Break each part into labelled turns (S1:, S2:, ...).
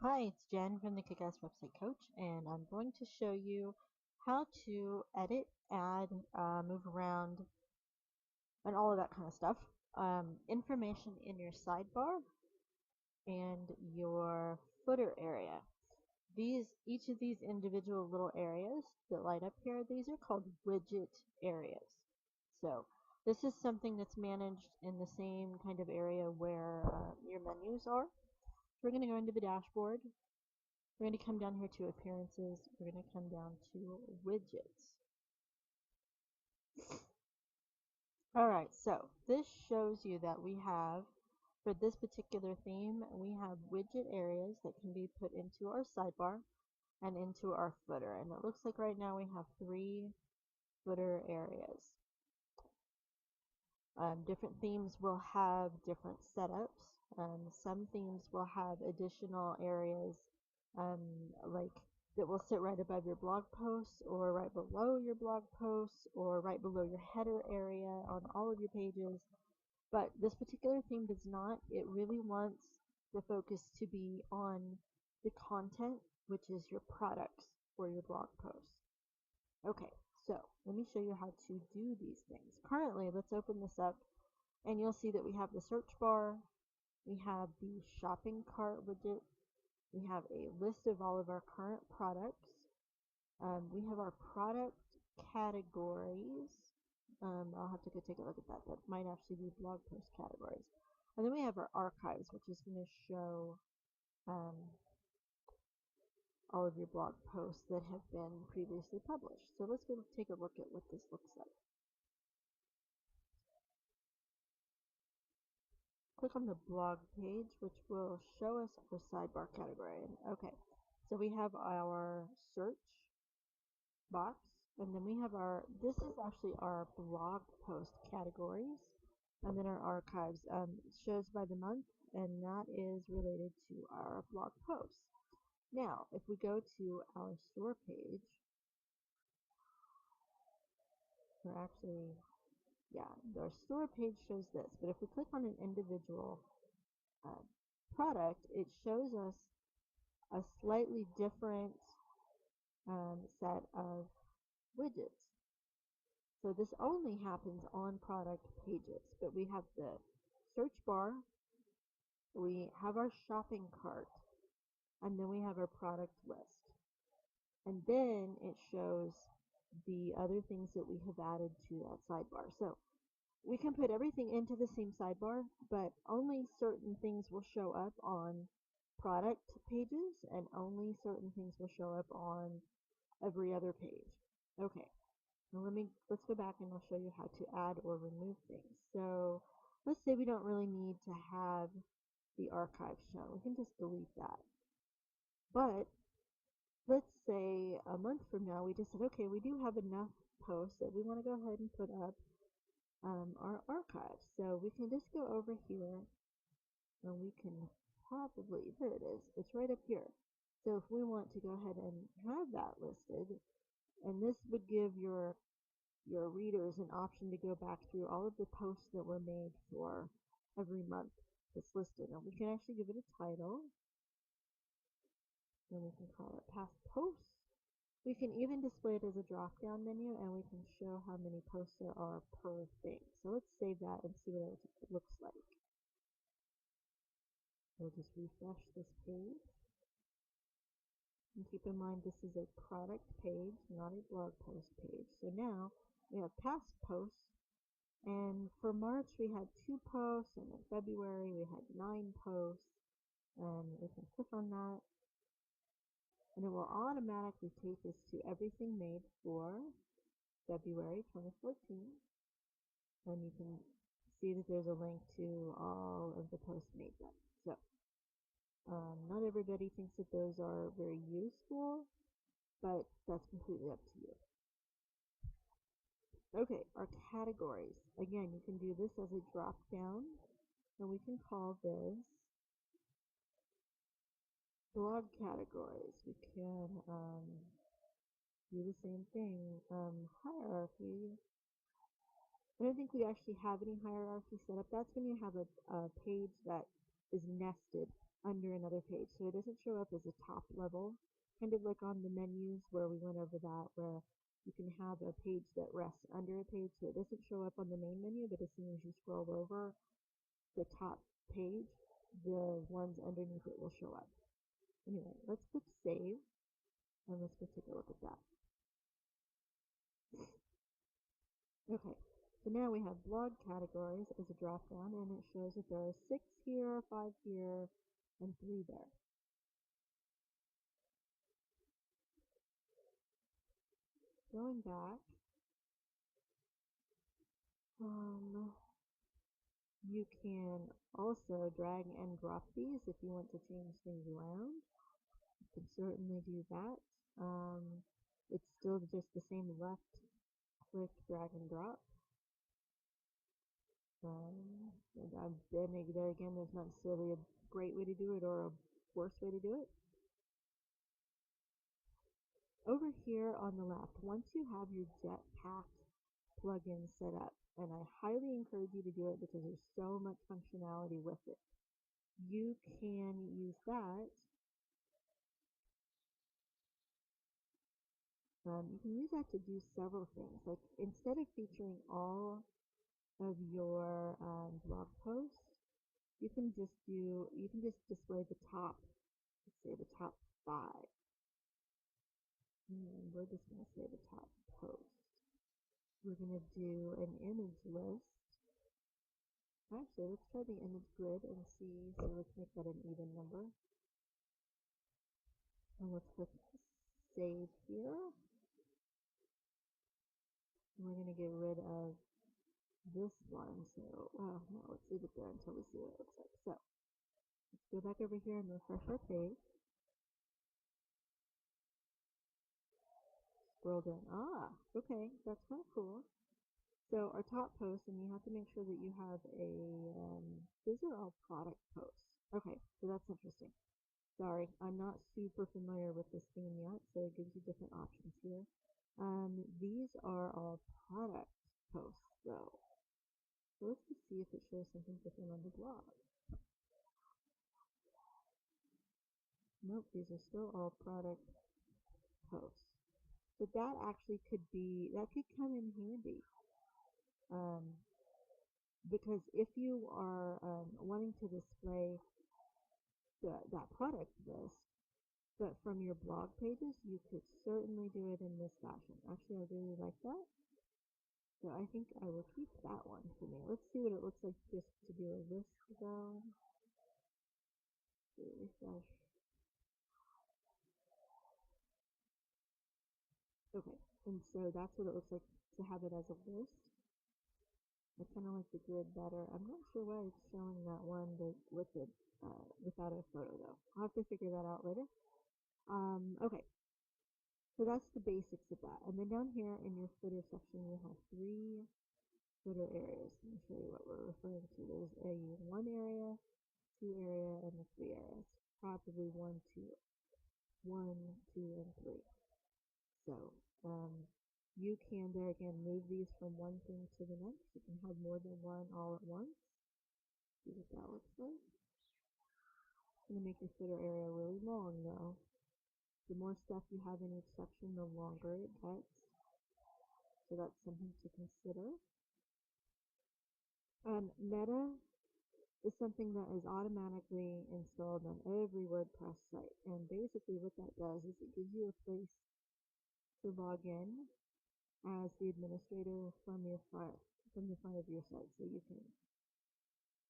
S1: Hi, it's Jen from the Kick-Ass Website Coach, and I'm going to show you how to edit, add, move around, and all of that kind of stuff. Information in your sidebar and your footer area. Each of these individual little areas that light up here, these are called widget areas. So this is something that's managed in the same kind of area where your menus are. We're going to go into the dashboard. We're going to come down here to appearances. We're going to come down to widgets. Alright, so this shows you that we have, for this particular theme, we have widget areas that can be put into our sidebar and into our footer. And it looks like right now we have 3 footer areas. Different themes will have different setups. Some themes will have additional areas um, like that will sit right above your blog posts or right below your blog posts or right below your header area on all of your pages. But this particular theme does not. It really wants the focus to be on the content, which is your products for your blog posts. Okay, so let me show you how to do these things. Currently, let's open this up and you'll see that we have the search bar, we have the shopping cart widget, we have a list of all of our current products, we have our product categories. I'll have to go take a look at that. That might actually be blog post categories. And then we have our archives, which is going to show um, all of your blog posts that have been previously published. So let's go take a look at what this looks like. Click on the blog page, which will show us our sidebar category. Okay, so we have our search box, and then we have this is actually our blog post categories, and then our archives. It shows by the month, and that is related to our blog posts. Now, if we go to our store page, or actually, yeah, our store page shows this, but if we click on an individual uh, product, it shows us a slightly different set of widgets. So this only happens on product pages, but we have the search bar, we have our shopping cart, and then we have our product list. And then it shows the other things that we have added to that sidebar. So we can put everything into the same sidebar, but only certain things will show up on product pages, and only certain things will show up on every other page. Okay, now let's go back and I'll show you how to add or remove things. So let's say we don't really need to have the archive shown. We can just delete that. But let's say a month from now we just said, okay, we do have enough posts that we want to go ahead and put up our archives. So we can just go over here and we can probably, there it is, it's right up here. So if we want to go ahead and have that listed, and this would give your readers an option to go back through all of the posts that were made for every month that's listed. And we can actually give it a title, and we can call it past posts. We can even display it as a drop-down menu, and we can show how many posts there are per thing. So let's save that and see what it looks like. We'll just refresh this page. And keep in mind this is a product page, not a blog post page. So now we have past posts, and for March we had 2 posts, and in February we had 9 posts. And we can click on that, and it will automatically take us to everything made for February 2014. And you can see that there's a link to all of the posts made then. So not everybody thinks that those are very useful, but that's completely up to you. Okay, our categories. Again, you can do this as a drop down, and we can call this blog categories. We can do the same thing. Hierarchy. I don't think we actually have any hierarchy set up. That's when you have a page that is nested under another page. So it doesn't show up as a top level, kind of like on the menus where we went over that, where you can have a page that rests under a page. So it doesn't show up on the main menu, but as soon as you scroll over the top page, the ones underneath it will show up. Anyway, let's click save and let's go take a look at that. Okay, so now we have blog categories as a drop down, and it shows that there are 6 here, 5 here, and 3 there. Going back, you can also drag and drop these if you want to change things around. You can certainly do that. It's still just the same left click, drag and drop. And then there again, there's not necessarily a great way to do it or a worse way to do it. Over here on the left, once you have your Jetpack plugin set up, and I highly encourage you to do it because there's so much functionality with it, you can use that. You can use that to do several things. Like instead of featuring all of your blog posts, you can just display the top, let's say the top 5. And we're just going to say the top post. We're going to do an image list. Actually, let's try the image grid and see. So let's make that an even number. And let's click save here. And we're going to get rid of this one. So, well, no, let's leave it there until we see what it looks like. So, let's go back over here and refresh our page. Scroll down. Ah, okay, that's kind of cool. So our top post, and you have to make sure that you have these are all product posts. Okay, so that's interesting. Sorry, I'm not super familiar with this theme yet, so it gives you different options here. These are all product posts, though. So let's just see if it shows something different on the blog. Nope, these are still all product posts. But that actually could come in handy. Because if you are wanting to display that product list, but from your blog pages, you could certainly do it in this fashion. Actually, I really like that. So I think I will keep that one for me. Let's see what it looks like just to do a list though. Refresh. Okay, and so that's what it looks like to have it as a list. I kind of like the grid better. I'm not sure why it's showing that one without a photo though. I'll have to figure that out later. Okay, so that's the basics of that. And then down here in your footer section, you have 3 footer areas. Let me show you what we're referring to. There's a 1 area, 2 area, and a 3 areas. Probably 1, 2, 1, 2, and 3. So you can there again move these from one thing to the next. You can have more than one all at once. See what that looks like. It's going to make your footer area really long though. The more stuff you have in each section, the longer it gets. So that's something to consider. Meta is something that is automatically installed on every WordPress site. And basically what that does is it gives you a place to log in as the administrator from the front of your site. So you can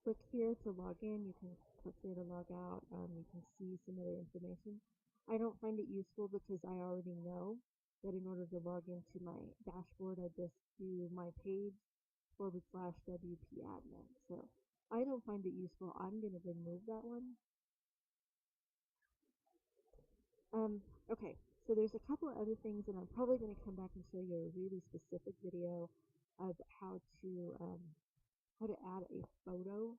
S1: click here to log in, you can click here to log out, you can see some other information. I don't find it useful because I already know that in order to log into my dashboard, I just do my page /WP admin. So I don't find it useful. I'm going to remove that one. Okay, so there's a couple of other things, and I'm probably going to come back and show you a really specific video of how to add a photo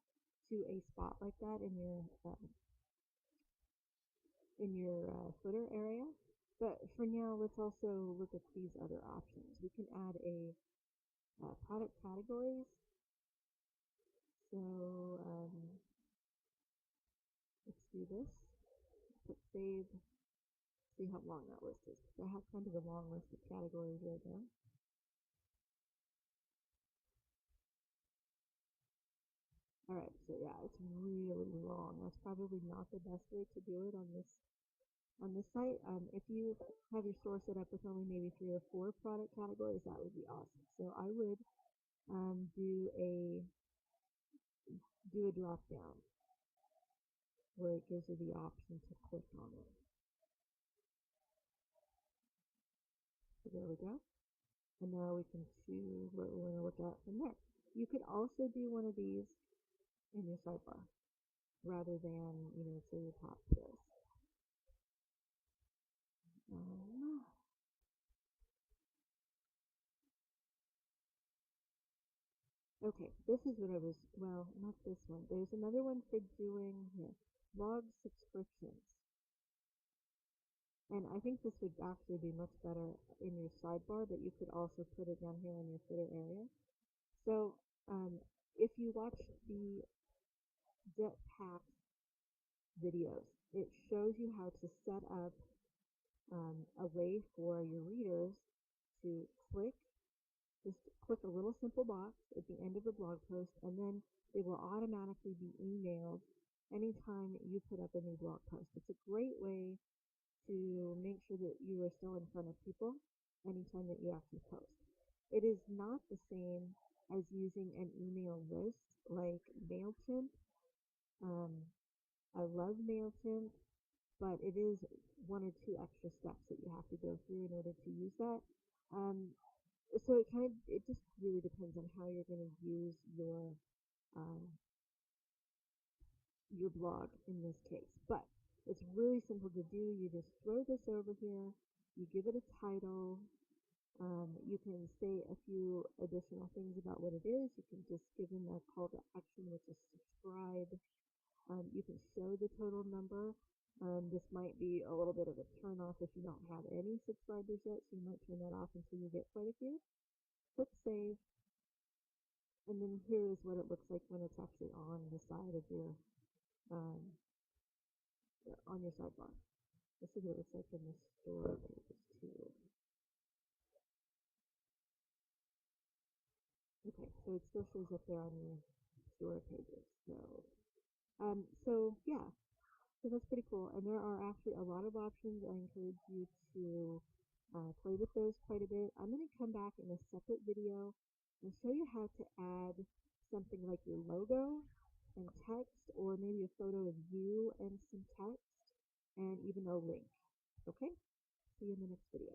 S1: to a spot like that in your footer area. But for now, let's also look at these other options. We can add a product categories. So let's do this. Click save. See how long that list is. I have kind of a long list of categories right now. Alright, so yeah, it's really long. That's probably not the best way to do it on this site. If you have your store set up with only maybe 3 or 4 product categories, that would be awesome. So I would do a drop down where it gives you the option to click on it. So there we go. And now we can choose what we want to look at from there. You could also do one of these in your sidebar rather than, say your top this. Okay, this is what I was, well, not this one. There's another one for doing here, blog subscriptions. And I think this would actually be much better in your sidebar, but you could also put it down here in your footer area. So if you watch the Jetpack videos, it shows you how to set up a way for your readers to just click a little simple box at the end of a blog post, and then they will automatically be emailed anytime you put up a new blog post. It's a great way to make sure that you are still in front of people anytime that you actually post. It is not the same as using an email list like MailChimp. I love MailChimp, but it is 1 or 2 extra steps that you have to go through in order to use that. So it just really depends on how you're going to use your blog in this case. But it's really simple to do. You just throw this over here, you give it a title, you can say a few additional things about what it is. You can just give them a call to action, which is subscribe. You can show the total number. This might be a little bit of a turn off if you don't have any subscribers yet, so you might turn that off until you get quite a few. Click save, and then here is what it looks like when it's actually on the side of your on your sidebar. This is what it looks like in the store pages too. Okay, so it still shows up there on your store pages. So yeah, so that's pretty cool. And there are actually a lot of options. I encourage you to play with those quite a bit. I'm going to come back in a separate video and show you how to add something like your logo and text, or maybe a photo of you and some text, and even a link. Okay? See you in the next video.